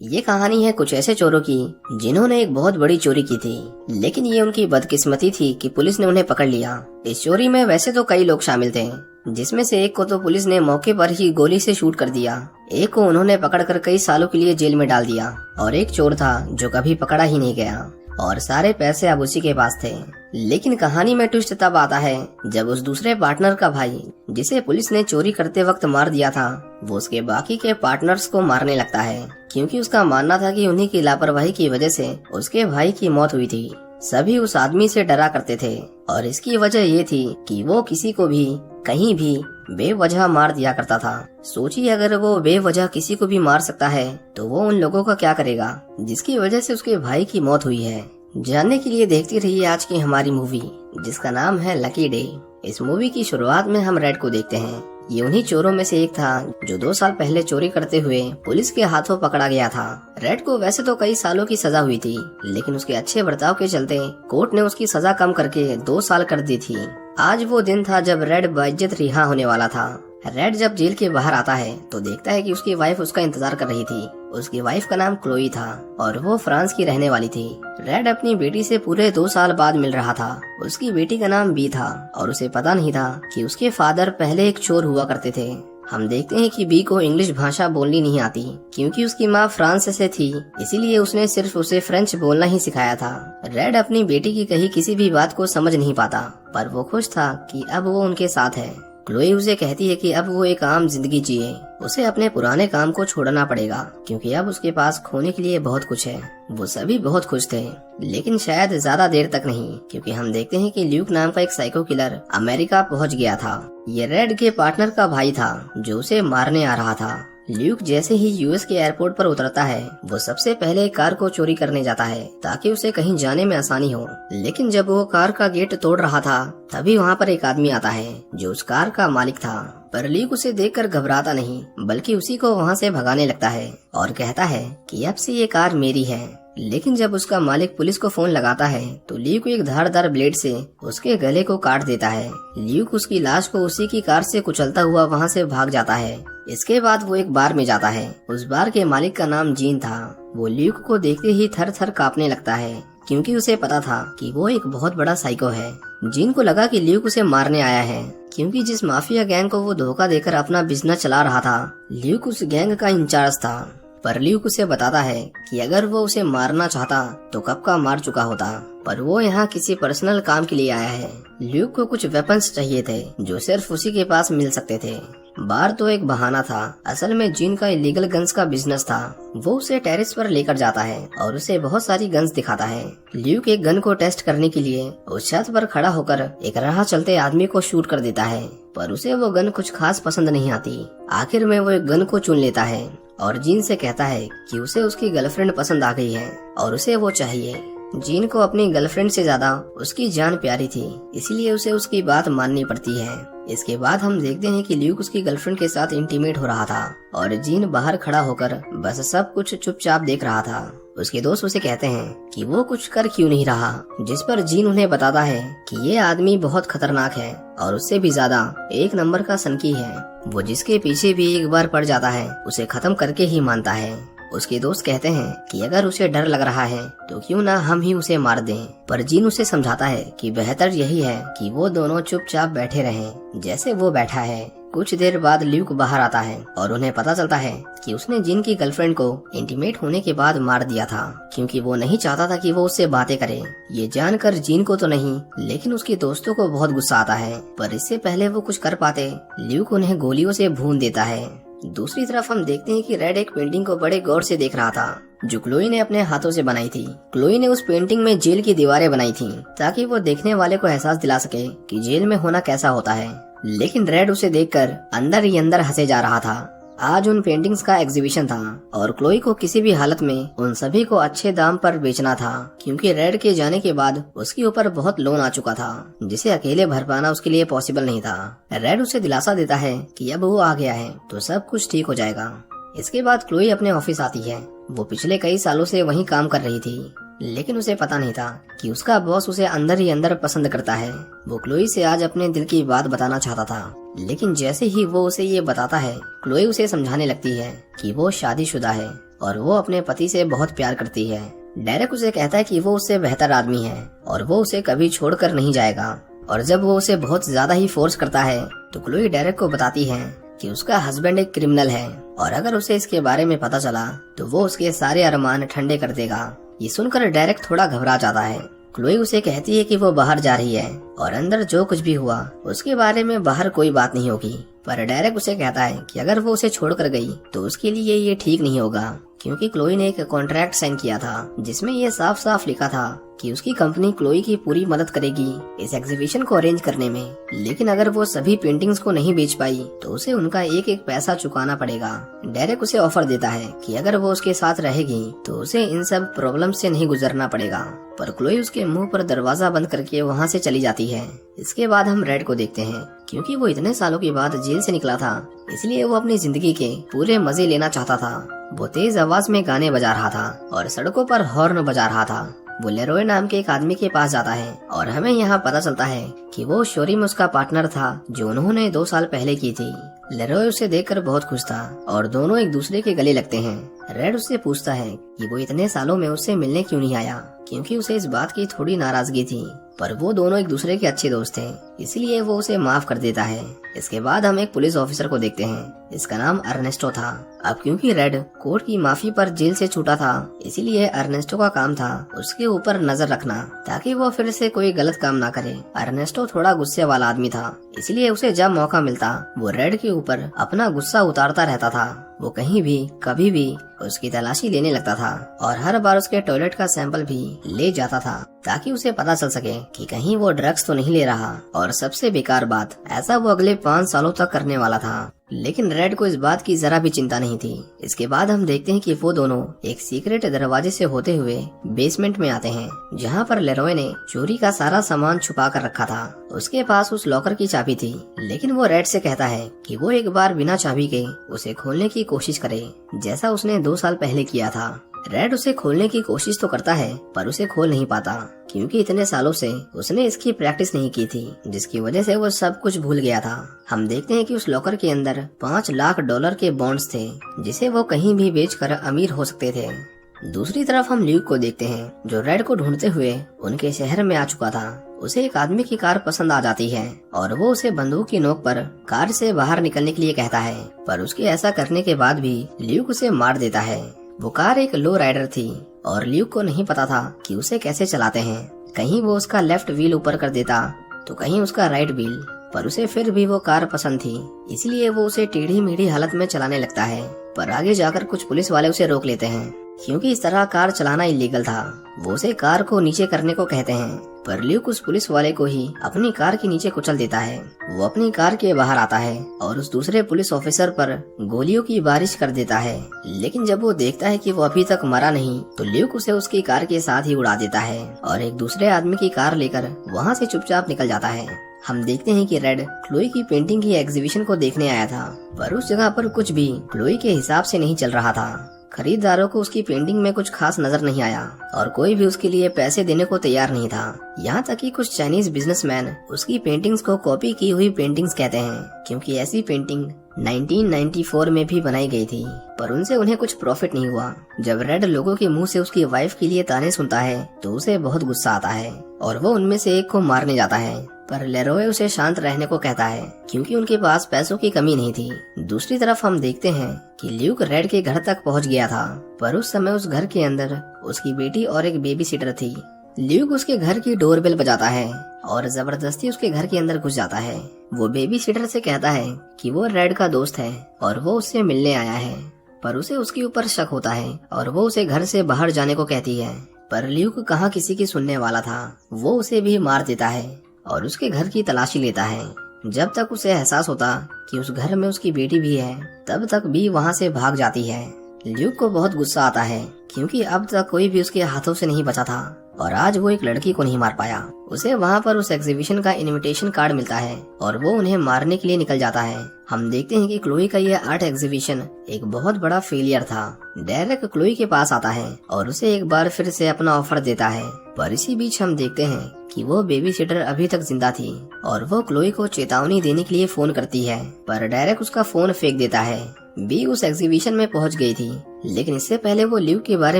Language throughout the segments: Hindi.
ये कहानी है कुछ ऐसे चोरों की जिन्होंने एक बहुत बड़ी चोरी की थी, लेकिन ये उनकी बदकिस्मती थी कि पुलिस ने उन्हें पकड़ लिया। इस चोरी में वैसे तो कई लोग शामिल थे, जिसमें से एक को तो पुलिस ने मौके पर ही गोली से शूट कर दिया, एक को उन्होंने पकड़कर कई सालों के लिए जेल में डाल दिया और एक चोर था जो कभी पकड़ा ही नहीं गया और सारे पैसे अब उसी के पास थे। लेकिन कहानी में ट्विस्ट तब आता है जब उस दूसरे पार्टनर का भाई, जिसे पुलिस ने चोरी करते वक्त मार दिया था, वो उसके बाकी के पार्टनर्स को मारने लगता है, क्योंकि उसका मानना था कि उन्हीं की लापरवाही की वजह से उसके भाई की मौत हुई थी। सभी उस आदमी से डरा करते थे और इसकी वजह ये थी कि वो किसी को भी कहीं भी बेवजह मार दिया करता था। सोचिए, अगर वो बेवजह किसी को भी मार सकता है तो वो उन लोगों का क्या करेगा जिसकी वजह से उसके भाई की मौत हुई है। जानने के लिए देखती रहिए आज की हमारी मूवी, जिसका नाम है लकी डे। इस मूवी की शुरुआत में हम रेड को देखते हैं। ये उन्हीं चोरों में से एक था जो 2 साल पहले चोरी करते हुए पुलिस के हाथों पकड़ा गया था। रेड को वैसे तो कई सालों की सजा हुई थी, लेकिन उसके अच्छे बर्ताव के चलते कोर्ट ने उसकी सजा कम करके 2 साल कर दी थी। आज वो दिन था जब रेड बाइज्जत रिहा होने वाला था। रेड जब जेल के बाहर आता है तो देखता है कि उसकी वाइफ उसका इंतजार कर रही थी। उसकी वाइफ का नाम क्लोई था और वो फ्रांस की रहने वाली थी। रेड अपनी बेटी से पूरे 2 साल बाद मिल रहा था। उसकी बेटी का नाम बी था और उसे पता नहीं था कि उसके फादर पहले एक चोर हुआ करते थे। हम देखते हैं कि बी को इंग्लिश भाषा बोलनी नहीं आती, क्योंकि उसकी माँ फ्रांस से थी, इसीलिए उसने सिर्फ उसे फ्रेंच बोलना ही सिखाया था। रेड अपनी बेटी की कही किसी भी बात को समझ नहीं पाता, पर वो खुश था कि अब वो उनके साथ है। क्लोई उसे कहती है कि अब वो एक आम जिंदगी जिए, उसे अपने पुराने काम को छोड़ना पड़ेगा, क्योंकि अब उसके पास खोने के लिए बहुत कुछ है। वो सभी बहुत खुश थे, लेकिन शायद ज्यादा देर तक नहीं, क्योंकि हम देखते हैं कि ल्यूक नाम का एक साइको किलर अमेरिका पहुंच गया था। ये रेड के पार्टनर का भाई था जो उसे मारने आ रहा था। ल्यूक जैसे ही यूएस के एयरपोर्ट पर उतरता है, वो सबसे पहले कार को चोरी करने जाता है ताकि उसे कहीं जाने में आसानी हो। लेकिन जब वो कार का गेट तोड़ रहा था, तभी वहाँ पर एक आदमी आता है जो उस कार का मालिक था। पर ल्यूक उसे देखकर घबराता नहीं, बल्कि उसी को वहाँ से भगाने लगता है और कहता है कि अब से ये कार मेरी है। लेकिन जब उसका मालिक पुलिस को फोन लगाता है तो ल्यूक एक धारदार ब्लेड से उसके गले को काट देता है। ल्यूक उसकी लाश को उसी की कार से कुचलता हुआ वहाँ से भाग जाता है। इसके बाद वो एक बार में जाता है। उस बार के मालिक का नाम जीन था। वो ल्यूक को देखते ही थर थर कांपने लगता है, क्योंकि उसे पता था कि वो एक बहुत बड़ा साइको है। जीन को लगा कि ल्यूक उसे मारने आया है, क्योंकि जिस माफिया गैंग को वो धोखा देकर अपना बिजनेस चला रहा था, ल्यूक उस गैंग का इंचार्ज था। पर ल्यूक उसे बताता है कि अगर वो उसे मारना चाहता तो कब का मार चुका होता, पर वो यहाँ किसी पर्सनल काम के लिए आया है। ल्यूक को कुछ वेपन्स चाहिए थे जो सिर्फ उसी के पास मिल सकते थे। बार तो एक बहाना था, असल में जीन का इलीगल गन्स का बिजनेस था। वो उसे टेरेस पर लेकर जाता है और उसे बहुत सारी गन्स दिखाता है। ल्यूक एक गन को टेस्ट करने के लिए उस छत पर खड़ा होकर एक राह चलते आदमी को शूट कर देता है, पर उसे वो गन कुछ खास पसंद नहीं आती। आखिर में वो एक गन को चुन लेता है और जीन से कहता है कि उसे उसकी गर्लफ्रेंड पसंद आ गई है और उसे वो चाहिए। जीन को अपनी गर्लफ्रेंड से ज्यादा उसकी जान प्यारी थी, इसलिए उसे उसकी बात माननी पड़ती है। इसके बाद हम देखते हैं कि ल्यूक उसकी गर्लफ्रेंड के साथ इंटीमेट हो रहा था और जीन बाहर खड़ा होकर बस सब कुछ चुपचाप देख रहा था। उसके दोस्त उसे कहते हैं कि वो कुछ कर क्यों नहीं रहा, जिस पर जीन उन्हें बताता है कि ये आदमी बहुत खतरनाक है और उससे भी ज्यादा 1 नंबर का सनकी है। वो जिसके पीछे भी एक बार पड़ जाता है उसे खत्म करके ही मानता है। उसके दोस्त कहते हैं कि अगर उसे डर लग रहा है तो क्यों ना हम ही उसे मार दें, पर जीन उसे समझाता है कि बेहतर यही है कि वो दोनों चुपचाप बैठे रहें जैसे वो बैठा है। कुछ देर बाद ल्यूक बाहर आता है और उन्हें पता चलता है कि उसने जीन की गर्लफ्रेंड को इंटीमेट होने के बाद मार दिया था, क्योंकि वो नहीं चाहता था कि वो उससे बातें करे। ये जानकर जीन को तो नहीं, लेकिन उसके दोस्तों को बहुत गुस्सा आता है, पर इससे पहले वो कुछ कर पाते, ल्यूक उन्हें गोलियों से भून देता है। दूसरी तरफ हम देखते हैं कि रेड एक पेंटिंग को बड़े गौर से देख रहा था जो क्लोई ने अपने हाथों से बनाई थी। क्लोई ने उस पेंटिंग में जेल की दीवारें बनाई थी ताकि वो देखने वाले को एहसास दिला सके कि जेल में होना कैसा होता है। लेकिन रेड उसे देखकर अंदर ही अंदर हंसे जा रहा था। आज उन पेंटिंग्स का एग्जीबिशन था और क्लोई को किसी भी हालत में उन सभी को अच्छे दाम पर बेचना था, क्योंकि रेड के जाने के बाद उसके ऊपर बहुत लोन आ चुका था जिसे अकेले भर पाना उसके लिए पॉसिबल नहीं था। रेड उसे दिलासा देता है कि अब वो आ गया है तो सब कुछ ठीक हो जाएगा। इसके बाद क्लोई अपने ऑफिस आती है। वो पिछले कई सालों से वहीं काम कर रही थी, लेकिन उसे पता नहीं था कि उसका बॉस उसे अंदर ही अंदर पसंद करता है। वो क्लोई से आज अपने दिल की बात बताना चाहता था, लेकिन जैसे ही वो उसे ये बताता है, क्लोई उसे समझाने लगती है कि वो शादीशुदा है और वो अपने पति से बहुत प्यार करती है। डेरेक उसे कहता है कि वो उससे बेहतर आदमी है और वो उसे कभी छोड़कर नहीं जाएगा। और जब वो उसे बहुत ज्यादा ही फोर्स करता है तो क्लोई डेरेक को बताती है कि उसका हस्बैंड एक क्रिमिनल है और अगर उसे इसके बारे में पता चला तो वो उसके सारे अरमान ठंडे कर देगा। ये सुनकर डेरेक थोड़ा घबरा जाता है। क्लोई उसे कहती है कि वो बाहर जा रही है और अंदर जो कुछ भी हुआ उसके बारे में बाहर कोई बात नहीं होगी। पर डेरेक उसे कहता है कि अगर वो उसे छोड़कर गई तो उसके लिए ये ठीक नहीं होगा, क्योंकि क्लोई ने एक कॉन्ट्रैक्ट साइन किया था जिसमें ये साफ साफ लिखा था कि उसकी कंपनी क्लोई की पूरी मदद करेगी इस एग्जीबिशन को अरेंज करने में। लेकिन अगर वो सभी पेंटिंग्स को नहीं बेच पाई तो उसे उनका एक एक पैसा चुकाना पड़ेगा। डेरेक उसे ऑफर देता है कि अगर वो उसके साथ रहेगी तो उसे इन सब प्रॉब्लम से नहीं गुजरना पड़ेगा। पर क्लोई उसके मुंह पर दरवाजा बंद करके वहाँ से चली जाती है। इसके बाद हम रेड को देखते हैं। क्योंकि वो इतने सालों के बाद जेल से निकला था इसलिए वो अपनी जिंदगी के पूरे मजे लेना चाहता था। वो तेज आवाज में गाने बजा रहा था और सड़कों पर हॉर्न बजा रहा था। वो लेरोय नाम के एक आदमी के पास जाता है और हमें यहाँ पता चलता है कि वो चोरी में उसका पार्टनर था जो उन्होंने 2 साल पहले की थी। लेरोय उसे देखकर बहुत खुश था और दोनों एक दूसरे के गले लगते हैं। रेड उससे पूछता है कि वो इतने सालों में उससे मिलने क्यों नहीं आया, क्योंकि उसे इस बात की थोड़ी नाराजगी थी। पर वो दोनों एक दूसरे के अच्छे दोस्त थे इसलिए वो उसे माफ कर देता है। इसके बाद हम एक पुलिस ऑफिसर को देखते हैं। इसका नाम अर्नेस्टो था। अब क्योंकि रेड कोर्ट की माफी पर जेल से छूटा था इसलिए अर्नेस्टो का काम था उसके ऊपर नजर रखना ताकि वो फिर से कोई गलत काम ना करे। अर्नेस्टो थोड़ा गुस्से वाला आदमी था इसलिए उसे जब मौका मिलता वो रेड के ऊपर अपना गुस्सा उतारता रहता था। वो कहीं भी कभी भी उसकी तलाशी लेने लगता था और हर बार उसके टॉयलेट का सैंपल भी ले जाता था ताकि उसे पता चल सके कि कहीं वो ड्रग्स तो नहीं ले रहा। और सबसे बेकार बात, ऐसा वो अगले 5 सालों तक करने वाला था। लेकिन रेड को इस बात की जरा भी चिंता नहीं थी। इसके बाद हम देखते हैं कि वो दोनों एक सीक्रेट दरवाजे से होते हुए बेसमेंट में आते हैं जहाँ पर लेरोय ने चोरी का सारा सामान छुपा कर रखा था। उसके पास उस लॉकर की चाबी थी लेकिन वो रेड से कहता है कि वो एक बार बिना चाबी के उसे खोलने की कोशिश करे जैसा उसने 2 साल पहले किया था। रेड उसे खोलने की कोशिश तो करता है पर उसे खोल नहीं पाता क्योंकि इतने सालों से उसने इसकी प्रैक्टिस नहीं की थी जिसकी वजह से वो सब कुछ भूल गया था। हम देखते हैं कि उस लॉकर के अंदर $5 लाख के बॉन्ड्स थे जिसे वो कहीं भी बेचकर अमीर हो सकते थे। दूसरी तरफ हम ल्यूक को देखते हैं जो रेड को ढूंढते हुए उनके शहर में आ चुका था। उसे एक आदमी की कार पसंद आ जाती है और वो उसे बंदूक की नोक पर कार से बाहर निकलने के लिए कहता है, पर उसके ऐसा करने के बाद भी ल्यूक उसे मार देता है। वो कार एक लो राइडर थी और ल्यूक को नहीं पता था कि उसे कैसे चलाते हैं। कहीं वो उसका लेफ्ट व्हील ऊपर कर देता तो कहीं उसका राइट व्हील, पर उसे फिर भी वो कार पसंद थी इसलिए वो उसे टेढ़ी मेढ़ी हालत में चलाने लगता है। पर आगे जाकर कुछ पुलिस वाले उसे रोक लेते हैं क्योंकि इस तरह कार चलाना इलीगल था। वो उसे कार को नीचे करने को कहते हैं पर ल्यूक उस पुलिस वाले को ही अपनी कार के नीचे कुचल देता है। वो अपनी कार के बाहर आता है और उस दूसरे पुलिस ऑफिसर पर गोलियों की बारिश कर देता है। लेकिन जब वो देखता है कि वो अभी तक मरा नहीं तो ल्यूक उसे उसकी कार के साथ ही उड़ा देता है और एक दूसरे आदमी की कार लेकर वहाँ से चुपचाप निकल जाता है। हम देखते हैं कि रेड क्लोई की पेंटिंग की एग्जीबिशन को देखने आया था पर उस जगह पर कुछ भी क्लोई के हिसाब से नहीं चल रहा था। खरीदारों को उसकी पेंटिंग में कुछ खास नजर नहीं आया और कोई भी उसके लिए पैसे देने को तैयार नहीं था। यहाँ तक कि कुछ चाइनीज बिजनेसमैन उसकी पेंटिंग्स को कॉपी की हुई पेंटिंग्स कहते हैं क्योंकि ऐसी पेंटिंग 1994 में भी बनाई गई थी पर उनसे उन्हें कुछ प्रॉफिट नहीं हुआ। जब रेड लोगों के मुंह से उसकी वाइफ के लिए ताने सुनता है तो उसे बहुत गुस्सा आता है और वो उनमें से एक को मारने जाता है। पर लेरोय उसे शांत रहने को कहता है क्योंकि उनके पास पैसों की कमी नहीं थी। दूसरी तरफ हम देखते हैं कि ल्यूक रेड के घर तक पहुंच गया था पर उस समय उस घर के अंदर उसकी बेटी और एक बेबी सिटर थी। ल्यूक उसके घर की डोरबेल बजाता है और जबरदस्ती उसके घर के अंदर घुस जाता है। वो बेबी सिटर से कहता है कि वो रेड का दोस्त है और वो उससे मिलने आया है, पर उसे उसके ऊपर शक होता है और वो उसे घर से बाहर जाने को कहती है। पर ल्यूक कहाँ किसी की सुनने वाला था, वो उसे भी मार देता है और उसके घर की तलाशी लेता है। जब तक उसे एहसास होता कि उस घर में उसकी बेटी भी है तब तक भी वहाँ से भाग जाती है। ल्यूक को बहुत गुस्सा आता है क्योंकि अब तक कोई भी उसके हाथों से नहीं बचा था और आज वो एक लड़की को नहीं मार पाया। उसे वहाँ पर उस एग्जीबिशन का इनविटेशन कार्ड मिलता है और वो उन्हें मारने के लिए निकल जाता है। हम देखते हैं कि क्लोई का यह आर्ट एग्जीबिशन एक बहुत बड़ा फेलियर था। डेरेक क्लोई के पास आता है और उसे एक बार फिर से अपना ऑफर देता है पर इसी बीच हम देखते हैं कि वो बेबी सिटर अभी तक जिंदा थी और वो क्लोई को चेतावनी देने के लिए फोन करती है, पर डेरेक उसका फोन फेंक देता है। बी उस एग्जीबिशन में पहुंच गई थी, लेकिन इससे पहले वो ल्यूक के बारे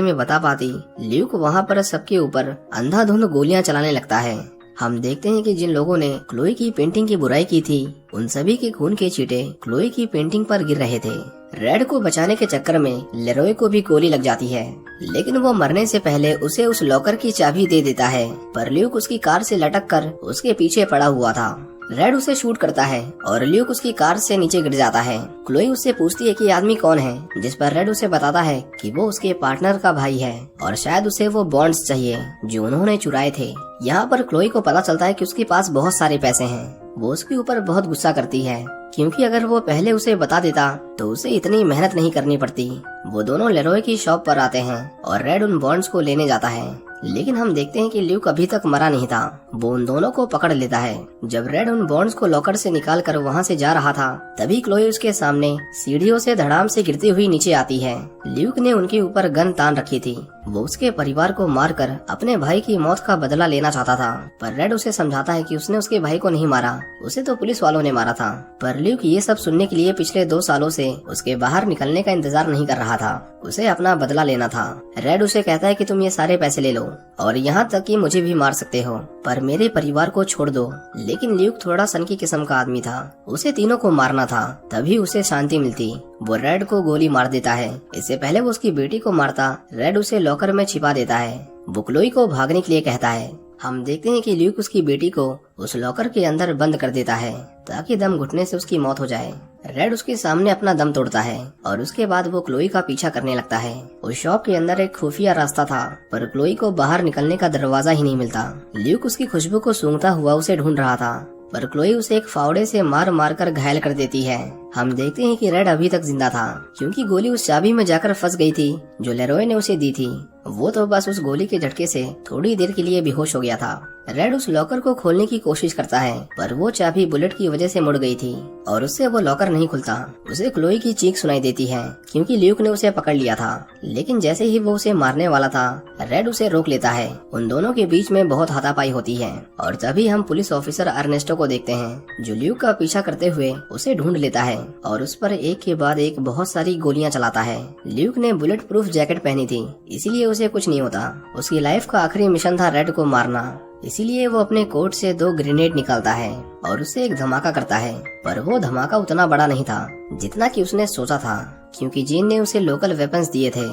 में बता पाती, ल्यूक वहाँ पर सबके ऊपर अंधाधुंध गोलियां चलाने लगता है। हम देखते हैं कि जिन लोगों ने क्लोई की पेंटिंग की बुराई की थी, उन सभी के खून के छींटे क्लोई की पेंटिंग पर गिर रहे थे। रेड को बचाने के चक्कर में लेरोय को भी गोली लग जाती है, लेकिन वो मरने से पहले उसे उस लॉकर की चाबी दे देता है, पर ल्यूक उसकी कार से लटक कर उसके पीछे पड़ा हुआ था। रेड उसे शूट करता है और ल्यूक उसकी कार से नीचे गिर जाता है। क्लोई उससे पूछती है कि आदमी कौन है, जिस पर रेड उसे बताता है कि वो उसके पार्टनर का भाई है और शायद उसे वो बॉन्ड्स चाहिए जो उन्होंने चुराए थे। यहाँ पर क्लोई को पता चलता है कि उसके पास बहुत सारे पैसे हैं। वो उसके ऊपर बहुत गुस्सा करती है, क्योंकि अगर वो पहले उसे बता देता तो उसे इतनी मेहनत नहीं करनी पड़ती। वो दोनों लेरोय की शॉप पर आते हैं और रेड उन बॉन्ड्स को लेने जाता है, लेकिन हम देखते हैं कि ल्यूक अभी तक मरा नहीं था। वो उन दोनों को पकड़ लेता है। जब रेड उन बॉन्ड्स को लॉकर से निकाल कर वहाँ से जा रहा था, तभी क्लोई उसके सामने सीढ़ियों से धड़ाम से गिरती हुई नीचे आती है। ल्यूक ने उनके ऊपर गन तान रखी थी। वो उसके परिवार को मारकर अपने भाई की मौत का बदला लेना चाहता था, पर रेड उसे समझाता है कि उसने उसके भाई को नहीं मारा, उसे तो पुलिस वालों ने मारा था। पर ल्यूक ये सब सुनने के लिए पिछले 2 सालों से उसके बाहर निकलने का इंतजार नहीं कर रहा था। उसे अपना बदला लेना था। रेड उसे कहता है कि तुम ये सारे पैसे ले लो और यहाँ तक कि मुझे भी मार सकते हो, पर मेरे परिवार को छोड़ दो। लेकिन ल्यूक थोड़ा सनकी किस्म का आदमी था, उसे तीनों को मारना था, तभी उसे शांति मिलती। वो रेड को गोली मार देता है। इससे पहले वो उसकी बेटी को मारता, रेड उसे लॉकर में छिपा देता है। वो क्लोई को भागने के लिए कहता है। हम देखते हैं कि ल्यूक उसकी बेटी को उस लॉकर के अंदर बंद कर देता है ताकि दम घुटने से उसकी मौत हो जाए। रेड उसके सामने अपना दम तोड़ता है और उसके बाद वो क्लोई का पीछा करने लगता है। उस शॉप के अंदर एक खुफिया रास्ता था, पर क्लोई को बाहर निकलने का दरवाजा ही नहीं मिलता। ल्यूक उसकी खुशबू को सूंघता हुआ उसे ढूंढ रहा था, पर क्लोई उसे एक फावड़े से मार मार कर घायल कर देती है। हम देखते हैं कि रेड अभी तक जिंदा था, क्योंकि गोली उस चाबी में जाकर फंस गई थी जो लेरोय ने उसे दी थी। वो तो बस उस गोली के झटके से थोड़ी देर के लिए बेहोश हो गया था। रेड उस लॉकर को खोलने की कोशिश करता है, पर वो चाबी बुलेट की वजह से मुड़ गई थी और उससे वो लॉकर नहीं खुलता। उसे क्लोई की चीख सुनाई देती है, क्योंकि ल्यूक ने उसे पकड़ लिया था। लेकिन जैसे ही वो उसे मारने वाला था, रेड उसे रोक लेता है। उन दोनों के बीच में बहुत हाथापाई होती है और तभी हम पुलिस ऑफिसर अर्नेस्टो को देखते हैं, जो ल्यूक का पीछा करते हुए उसे ढूंढ लेता है और उस पर एक के बाद एक बहुत सारी गोलियां चलाता है। ल्यूक ने बुलेट प्रूफ जैकेट पहनी थी, इसीलिए उसे कुछ नहीं होता। उसकी लाइफ का आखिरी मिशन था रेड को मारना, इसीलिए वो अपने कोट से 2 ग्रेनेड निकालता है और उससे एक धमाका करता है। पर वो धमाका उतना बड़ा नहीं था जितना कि उसने सोचा था, क्योंकि जीन ने उसे लोकल वेपन्स दिए थे।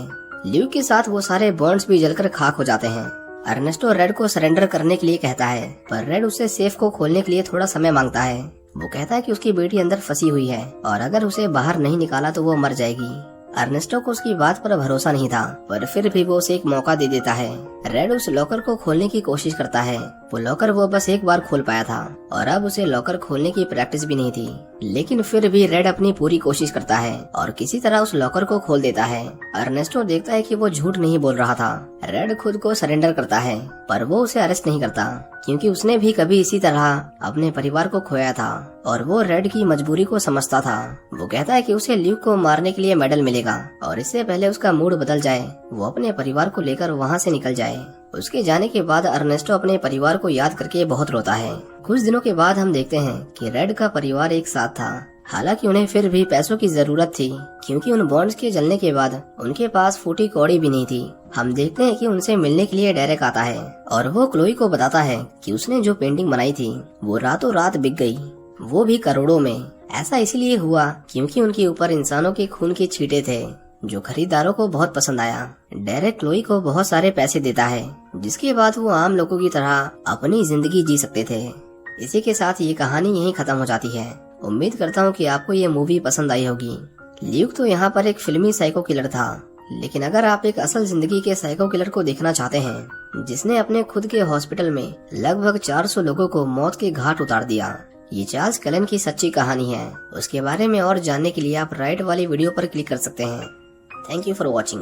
ल्यूक के साथ वो सारे बॉन्ड्स भी जलकर खाक हो जाते हैं। अर्नेस्टो रेड को सरेंडर करने के लिए कहता है, पर रेड उससे सेफ को खोलने के लिए थोड़ा समय मांगता है। वो कहता है कि उसकी बेटी अंदर फंसी हुई है और अगर उसे बाहर नहीं निकाला तो वो मर जाएगी। अर्नेस्टो को उसकी बात पर भरोसा नहीं था, पर फिर भी वो उसे एक मौका दे देता है। रेड उस लॉकर को खोलने की कोशिश करता है। वो लॉकर वो बस एक बार खोल पाया था और अब उसे लॉकर खोलने की प्रैक्टिस भी नहीं थी, लेकिन फिर भी रेड अपनी पूरी कोशिश करता है और किसी तरह उस लॉकर को खोल देता है। अर्नेस्टो देखता है कि वो झूठ नहीं बोल रहा था। रेड खुद को सरेंडर करता है, पर वो उसे अरेस्ट नहीं करता, क्योंकि उसने भी कभी इसी तरह अपने परिवार को खोया था और वो रेड की मजबूरी को समझता था। वो कहता है कि उसे ल्यूक को मारने के लिए मेडल मिलेगा और इससे पहले उसका मूड बदल जाए, वो अपने परिवार को लेकर वहाँ से निकल जाए। उसके जाने के बाद अर्नेस्टो अपने परिवार को याद करके बहुत रोता है। कुछ दिनों के बाद हम देखते हैं कि रेड का परिवार एक साथ था। हालांकि उन्हें फिर भी पैसों की जरूरत थी, क्योंकि उन बॉन्ड्स के जलने के बाद उनके पास फूटी कौड़ी भी नहीं थी। हम देखते हैं कि उनसे मिलने के लिए डेरेक आता है और वो क्लोई को बताता है कि उसने जो पेंटिंग बनाई थी वो रातों रात बिक गई, वो भी करोड़ों में। ऐसा इसलिए हुआ क्योंकि उनके ऊपर इंसानों के खून के छींटे थे, जो खरीदारों को बहुत पसंद आया। डेरेक क्लोई को बहुत सारे पैसे देता है, जिसके बाद वो आम लोगों की तरह अपनी जिंदगी जी सकते थे। इसी के साथ ये कहानी यहीं खत्म हो जाती है। उम्मीद करता हूँ कि आपको ये मूवी पसंद आई होगी। ल्यूक तो यहाँ पर एक फिल्मी साइको किलर था, लेकिन अगर आप एक असल जिंदगी के साइको किलर को देखना चाहते हैं, जिसने अपने खुद के हॉस्पिटल में लगभग 400 लोगों को मौत के घाट उतार दिया, ये चार्ल्स कलन की सच्ची कहानी है। उसके बारे में और जानने के लिए आप राइट वाली वीडियो पर क्लिक कर सकते हैं। Thank you for watching.